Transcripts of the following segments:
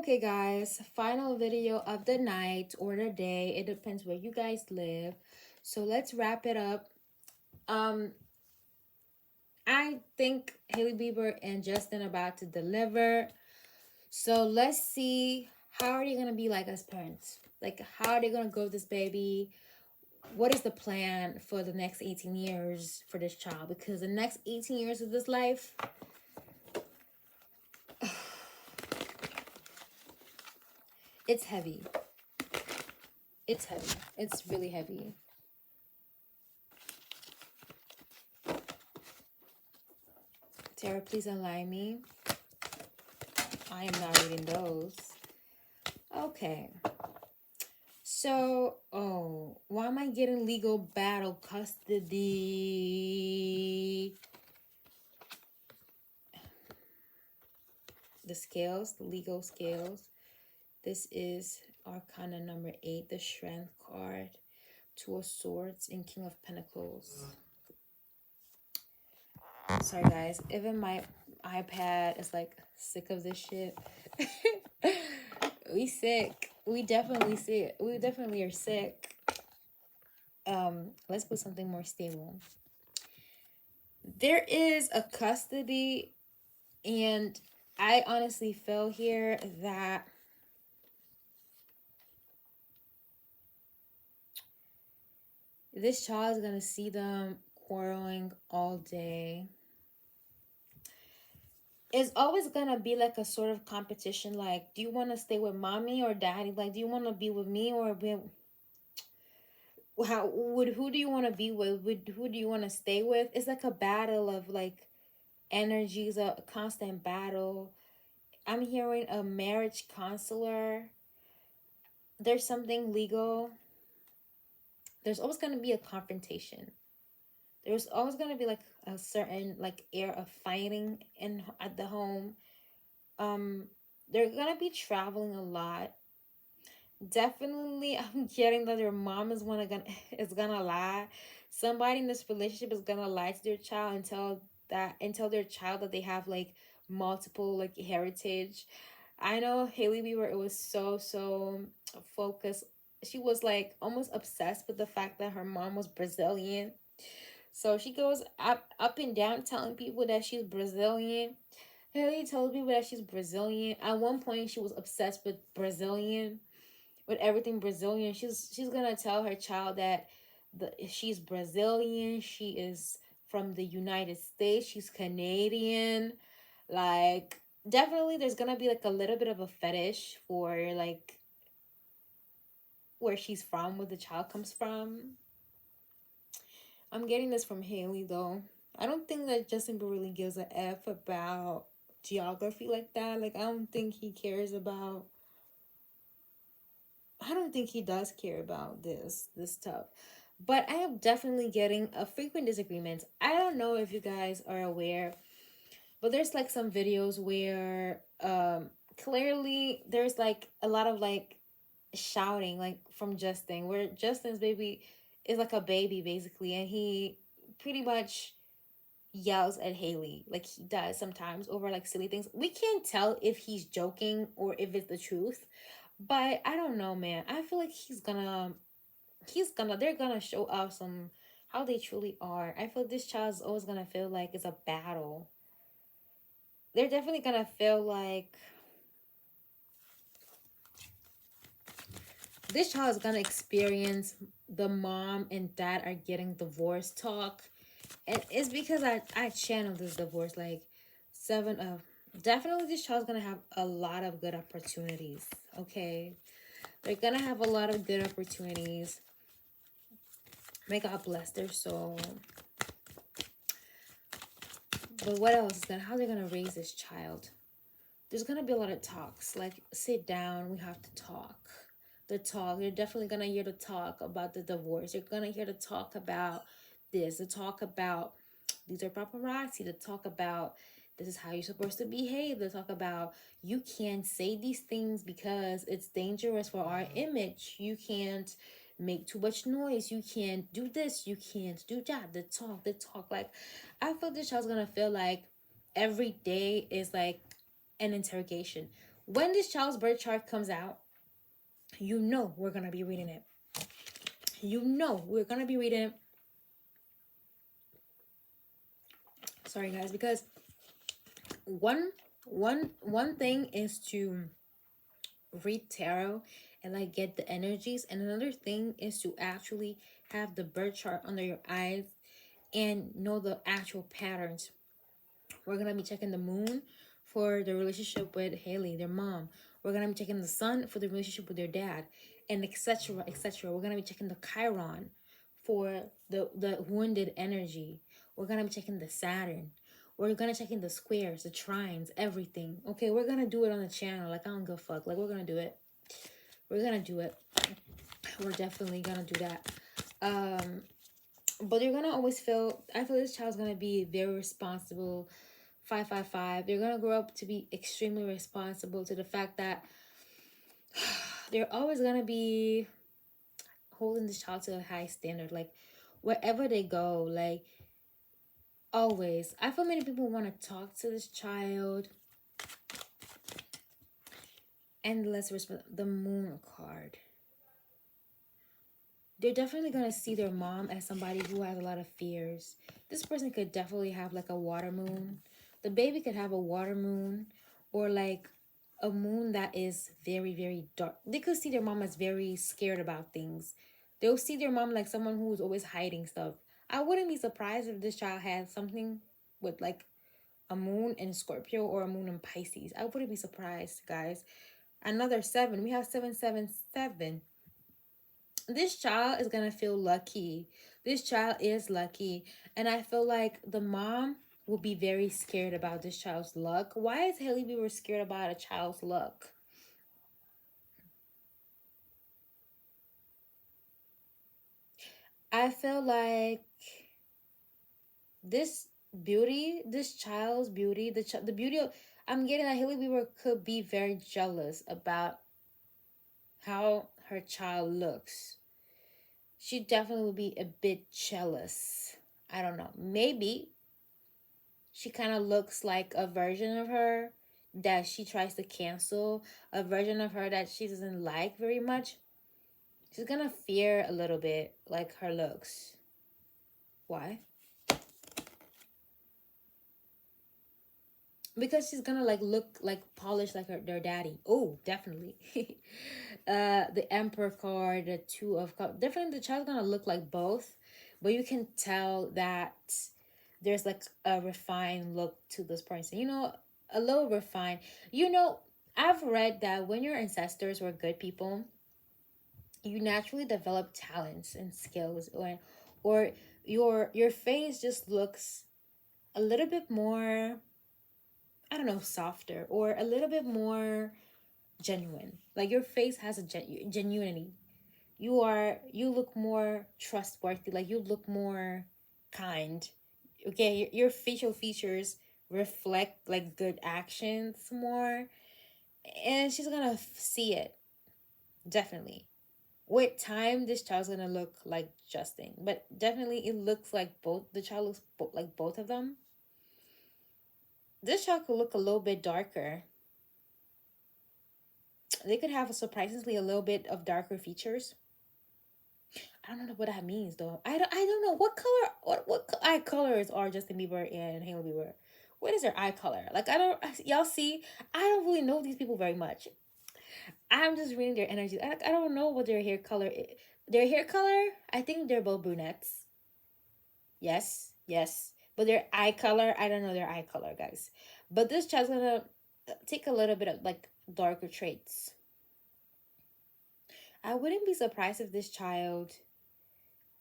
Okay, guys, final video of the night or the day. It depends where you guys live. So let's wrap it up. Um, I think Haley Bieber and Justin about to deliver. So let's see, how are they gonna be like as parents? Like, how are they gonna grow this baby? What is the plan for the next 18 years for this child? Because the next 18 years of this life, it's heavy. It's heavy. It's really heavy. Tara, please unline me. I am not reading those. Okay. So, why am I getting legal battle custody? The scales, the legal scales. This is Arcana number 8, the Strength card, Two of Swords, and King of Pentacles. Sorry, guys. Even my iPad is like sick of this shit. We sick. We definitely sick. We definitely are sick. Let's put something more stable. There is a custody, and I honestly feel here that this child is gonna see them quarreling all day. It's always gonna be like a sort of competition. Like, do you want to stay with mommy or daddy? Like, do you want to be with me or with who do you want to be with? Who do you want to stay with? It's like a battle of like energies, a constant battle. I'm hearing a marriage counselor. There's something legal. There's always going to be a confrontation. There's always going to be like a certain like air of fighting in at the home. Um, they're going to be traveling a lot. Definitely, I'm getting that their mom is gonna lie. Somebody in this relationship is gonna lie to their child and tell their child that they have like multiple like heritage. I know Haley Bieber, it was so focused. She was like almost obsessed with the fact that her mom was Brazilian. So she goes up and down telling people that she's Brazilian. Haley told people that she's Brazilian. At one point, she was obsessed with everything Brazilian. She's gonna tell her child that she's Brazilian. She is from the United States. She's Canadian. Like, definitely, there's gonna be like a little bit of a fetish for like where she's from, where the child comes from. I'm getting this from Haley though. I don't think that Justin Bieber really gives a F about geography like that. Like, I don't think he cares about. I don't think he does care about this stuff. But I am definitely getting a frequent disagreements. I don't know if you guys are aware, but there's like some videos where clearly there's like a lot of like shouting like from Justin, where Justin's baby is like a baby basically, and he pretty much yells at Haley like he does sometimes over like silly things. We can't tell if he's joking or if it's the truth, but I don't know, man. I feel like they're gonna show off some how they truly are. I feel this child's always gonna feel like it's a battle. They're definitely gonna feel like this child is gonna experience the mom and dad are getting divorced talk. And it's because I channeled this divorce like seven of definitely this child's gonna have a lot of good opportunities. Okay. They're gonna have a lot of good opportunities. May God bless their soul. But what else is gonna? How they're gonna raise this child? There's gonna be a lot of talks. Like, sit down. We have to talk. The talk. You're definitely gonna hear the talk about the divorce. You're gonna hear the talk about this. The talk about these are paparazzi. The talk about this is how you're supposed to behave. The talk about you can't say these things because it's dangerous for our image. You can't make too much noise. You can't do this. You can't do that. The talk. Like, I feel this child's gonna feel like every day is like an interrogation. When this child's birth chart comes out, you know we're gonna be reading it. You know we're gonna be reading it. Sorry guys, because one thing is to read tarot and like get the energies, and another thing is to actually have the birth chart under your eyes and know the actual patterns. We're gonna be checking the moon for the relationship with Haley, their mom. We're gonna be checking the sun for the relationship with their dad, and etc. etc. We're gonna be checking the Chiron for the wounded energy. We're gonna be checking the Saturn. We're gonna check in the squares, the trines, everything. Okay, we're gonna do it on the channel. Like I don't give a fuck. Like we're gonna do it. We're gonna do it. We're definitely gonna do that. But you're gonna always feel. I feel this child's gonna be very responsible. 555. They're gonna grow up to be extremely responsible to the fact that they're always gonna be holding this child to a high standard. Like wherever they go, like always. I feel many people want to talk to this child. Endless respect. The moon card. They're definitely going to see their mom as somebody who has a lot of fears. This person could definitely have like a water moon. The baby could have a water moon, or like a moon that is very, very dark. They could see their mom as very scared about things. They'll see their mom like someone who's always hiding stuff. I wouldn't be surprised if this child had something with like a moon in Scorpio or a moon in Pisces. I wouldn't be surprised, guys. Another 7. We have 777. This child is gonna feel lucky. This child is lucky. And I feel like the mom will be very scared about this child's luck. Why is Haley Bieber scared about a child's luck? I feel like this beauty, this child's beauty, the beauty of, I'm getting that Haley Bieber could be very jealous about how her child looks. She definitely would be a bit jealous. I don't know. Maybe she kind of looks like a version of her that she tries to cancel, a version of her that she doesn't like very much. She's gonna fear a little bit like her looks. Why? Because she's gonna like look like polished like their daddy. Oh, definitely. The Emperor card, the Two of Cups. Definitely the child's gonna look like both, but you can tell that there's like a refined look to this person. You know, a little refined. You know, I've read that when your ancestors were good people, you naturally develop talents and skills, or your face just looks a little bit more, I don't know, softer, or a little bit more genuine. Like your face has a genuinity. You look more trustworthy. Like you look more kind. Okay, your facial features reflect like good actions more, and she's gonna see it definitely. With time, this child's gonna look like Justin, but definitely it looks like both. The child looks like both of them. This child could look a little bit darker. They could have surprisingly a little bit of darker features. I don't know what that means though. I don't know what color, what eye colors are Justin Bieber and Hailey Bieber. What is their eye color? Like I don't, y'all see, I don't really know these people very much. I'm just reading their energy. I don't know what their hair color is. Their hair color, I think they're both brunettes. Yes, yes. But their eye color, I don't know their eye color, guys. But this child's gonna take a little bit of like darker traits. I wouldn't be surprised if this child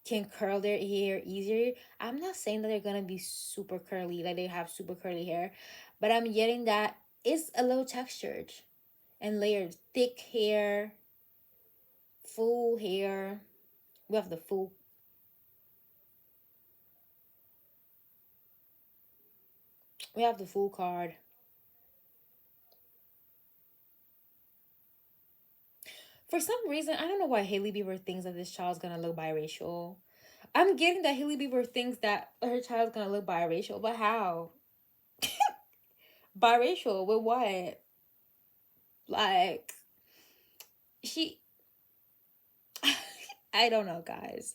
can curl their hair easier. I'm not saying that they're gonna be super curly, like they have super curly hair, but I'm getting that it's a little textured and layered. Thick hair, full hair. We have the full. We have the full card. For some reason, I don't know why Haley Bieber thinks that this child's gonna look biracial. I'm getting that Haley Bieber thinks that her child's gonna look biracial, but how? Biracial with what? Like, she, I don't know, guys.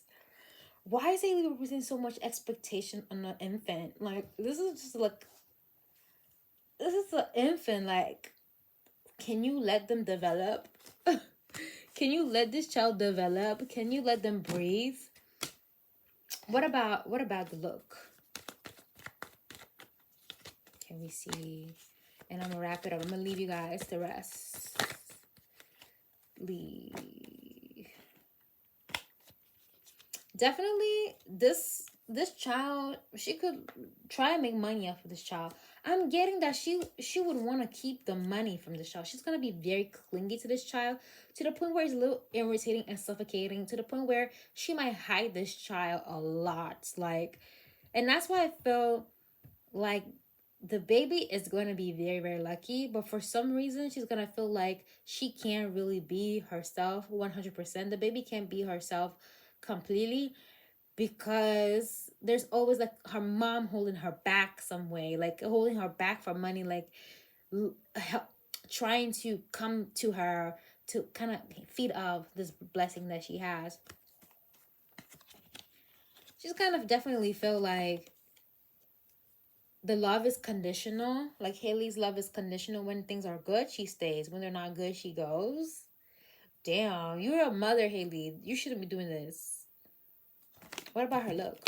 Why is Haley putting so much expectation on an infant? Like, this is just like, this is an infant. Like, can you let them develop? Can you let this child develop? Can you let them breathe? What about the look? Can we see? And I'm gonna wrap it up. I'm gonna leave you guys the rest. Leave. Definitely this child, she could try and make money off of this child. I'm getting that she would want to keep the money from this child. She's gonna be very clingy to this child, to the point where it's a little irritating and suffocating, to the point where she might hide this child a lot. Like, and that's why I feel like the baby is going to be very, very lucky, but for some reason she's going to feel like she can't really be herself 100%. The baby can't be herself completely, because there's always like her mom holding her back some way, like holding her back for money, like help, trying to come to her to kind of feed off this blessing that she has. She's kind of definitely feel like the love is conditional. Like, Haley's love is conditional. When things are good, she stays. When they're not good, she goes. Damn, you're a mother, Haley. You shouldn't be doing this. What about her look?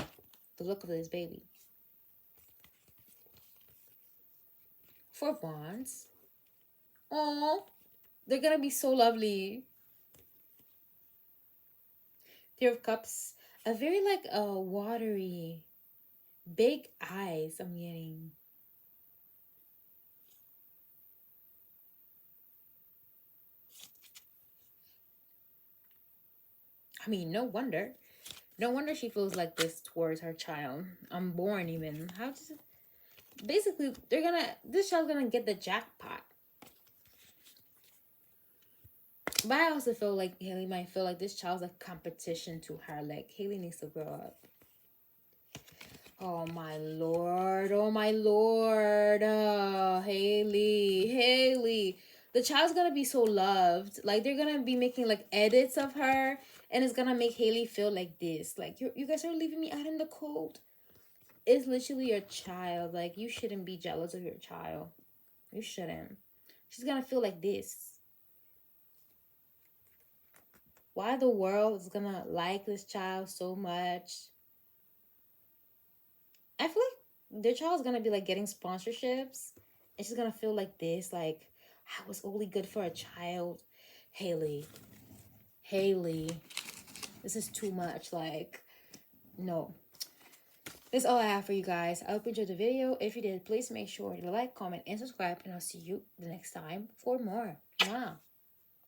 The look of this baby. Four of Wands. Oh, they're gonna be so lovely. Three of Cups. A very like watery, big eyes I'm getting. I mean, no wonder. No wonder she feels like this towards her child. Unborn even. How does it... Basically, this child's gonna get the jackpot. But I also feel like Haley might feel like this child's a competition to her. Like, Haley needs to grow up. Oh my lord. Oh my lord. Haley. The child's gonna be so loved. Like, they're gonna be making like edits of her, and it's gonna make Haley feel like this. Like, you guys are leaving me out in the cold. It's literally your child. Like, you shouldn't be jealous of your child. You shouldn't. She's gonna feel like this. Why the world is gonna like this child so much? I feel like their child's gonna be like getting sponsorships, and she's gonna feel like this. Like, I was only good for a child. Haley. This is too much. Like, no. That's all I have for you guys. I hope you enjoyed the video. If you did, please make sure to like, comment, and subscribe. And I'll see you the next time for more. Mwah.